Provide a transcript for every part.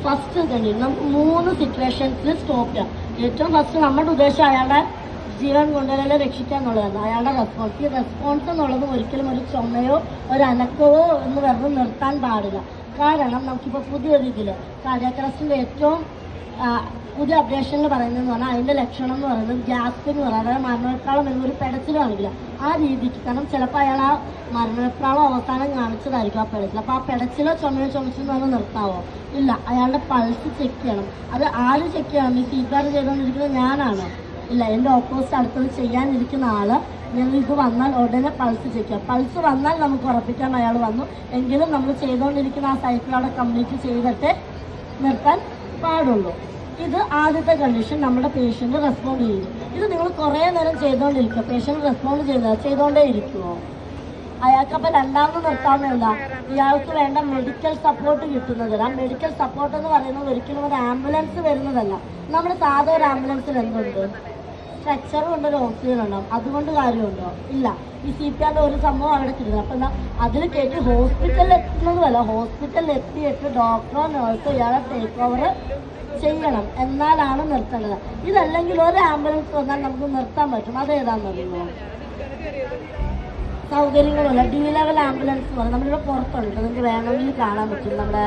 First തന്നെ നമുക്ക് 3 സിറ്റുവേഷൻസിൽ stop ചെയ്യാം. ഏറ്റവും ഫസ്റ്റ് നമ്മുടെ ഉദ്ദേശം അയാളുടെ ജീവൻ കൊണ്ടുവരലെ രക്ഷിക്കുക എന്നുള്ളതാണ്. അയാളുടെ റെസ്പോൺസ്. ഈ റെസ്പോൺസ് എന്നുള്ളത് ഒരിക്കലും ഒരു ചുമയോ ഒരു അനക്കവോ എന്ന് വെറുതെ നിർത്താൻ പാടില്ല. കാരണം നമുക്കിപ്പോൾ പുതിയ രീതിയിൽ കാർഡിയാക് അറസ്റ്റിൻ്റെ ഏറ്റവും പുതിയ അപ്ഡേഷനിൽ പറയുന്നതെന്ന് പറഞ്ഞാൽ അതിൻ്റെ ലക്ഷണം എന്ന് പറയുന്നത് ഗ്യാസ്പിംഗ് എന്ന് പറയുന്നത് മരണവെപ്രാളം എന്നൊരു പെടച്ചിൽ കാണിക്കില്ല ആ രീതിക്ക്. കാരണം ചിലപ്പോൾ അയാൾ ആ മരണവെപ്രാളം അവസാനം കാണിച്ചതായിരിക്കും ആ പെടച്ചിൽ. അപ്പോൾ ആ പെടച്ചിലോ ചുമയോ ചുമച്ചെന്ന് പറഞ്ഞാൽ നിർത്താവോ? ഇല്ല, അയാളുടെ പൾസ് ചെക്ക് ചെയ്യണം. അത് ആര് ചെക്ക് ചെയ്യണം? ഈ CPR ചെയ്തുകൊണ്ടിരിക്കുന്നത് ഞാനാണ്? ഇല്ല, എൻ്റെ ഓപ്പോസിറ്റ് അടുത്തത് ചെയ്യാനിരിക്കുന്ന ആള് ഞങ്ങൾ ഇത് വന്നാൽ ഉടനെ പൾസ് ചെക്ക് ചെയ്യാം. പൾസ് വന്നാൽ നമുക്ക് ഉറപ്പിക്കാൻ അയാൾ വന്നു എങ്കിലും നമ്മൾ ചെയ്തുകൊണ്ടിരിക്കുന്ന ആ സൈക്കിൾ അവിടെ കംപ്ലീറ്റ് ചെയ്തിട്ട് നിർത്താൻ പാടുള്ളൂ. ഇത് ആദ്യത്തെ കണ്ടീഷൻ. നമ്മുടെ പേഷ്യൻ്റ് റെസ്പോണ്ട് ചെയ്യും. ഇത് നിങ്ങൾ കുറേ നേരം ചെയ്തുകൊണ്ടിരിക്കുക. Patient respond ചെയ്തുകൊണ്ടേ ഇരിക്കുമോ? അയാൾക്കപ്പോൾ രണ്ടാമത് നിർത്താവുന്നതല്ല, ഇയാൾക്ക് വേണ്ട മെഡിക്കൽ സപ്പോർട്ട് കിട്ടുന്നത്. ആ മെഡിക്കൽ സപ്പോർട്ട് എന്ന് പറയുന്നത് ഒരിക്കലും ഒരു ആംബുലൻസ് വരുന്നതല്ല. നമ്മുടെ സാധാ ഒരു ആംബുലൻസിൽ എന്തുണ്ട്? സ്ട്രക്ചർ കൊണ്ടൊരു ഓക്സിജൻ ഉണ്ടാവും. അതുകൊണ്ട് കാര്യമുണ്ടോ? ഇല്ല. ഈ CPRൻ്റെ ഒരു സംഭവം അവിടെ കിട്ടുന്നത്. അപ്പം എന്താ അതിൽ കയറ്റി ഹോസ്പിറ്റലിൽ എത്തുന്നതുമല്ല, ഹോസ്പിറ്റലിൽ എത്തിയിട്ട് ഡോക്ടറോ നേഴ്സോ ഇയാളെ ടേക്ക് ഓവർ ചെയ്യണം. എന്നാലാണ് നിർത്തേണ്ടത്. ഇതല്ലെങ്കിൽ ഒരു ആംബുലൻസ് വന്നാൽ നമുക്ക് നിർത്താൻ പറ്റും. അതേതാണെന്നറിയുമോ? സൗകര്യങ്ങളുള്ള D ലെവൽ ആംബുലൻസ് പോലെ നമ്മളിവിടെ പുറത്തുണ്ട്. നിങ്ങൾക്ക് വേണമെങ്കിൽ കാണാൻ പറ്റും. നമ്മുടെ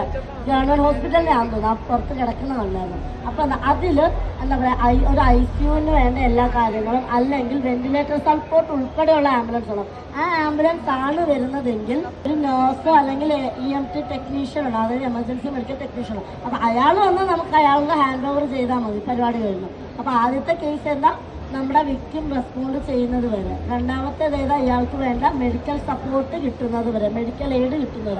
ഗവൺമെൻറ് ഹോസ്പിറ്റലിലാണെന്ന് തോന്നുന്നു. ആ പുറത്ത് കിടക്കുന്ന കണ്ടായിരുന്നു. അപ്പോൾ അതിൽ എന്താ പറയുക, ഒരു ICUവിന് വേണ്ട എല്ലാ കാര്യങ്ങളും അല്ലെങ്കിൽ വെന്റിലേറ്റർ സപ്പോർട്ട് ഉൾപ്പെടെയുള്ള ആംബുലൻസ് ഉള്ളത്. ആ ആംബുലൻസ് ആണ് വരുന്നതെങ്കിൽ ഒരു നേഴ്സോ അല്ലെങ്കിൽ EMT ടെക്നീഷ്യൻ ഉണ്ട്, അതായത് എമർജൻസി മെഡിക്കൽ ടെക്നീഷ്യൻ ഉണ്ട്. അപ്പോൾ അയാൾ വന്ന് നമുക്ക് അയാൾക്ക് ഹാൻഡ് ഓവർ ചെയ്താൽ മതി, പരിപാടി കഴിഞ്ഞു. അപ്പോൾ ആദ്യത്തെ കേസ് എന്താ? നമ്മുടെ വിക്ടിം റെസ്പോണ്ട് ചെയ്യുന്നത് വരെ. രണ്ടാമത്തേത് ഏതാ? ഇയാൾക്ക് വേണ്ട മെഡിക്കൽ സപ്പോർട്ട് കിട്ടുന്നത് വരെ, മെഡിക്കൽ എയ്ഡ് കിട്ടുന്നത് വരെ.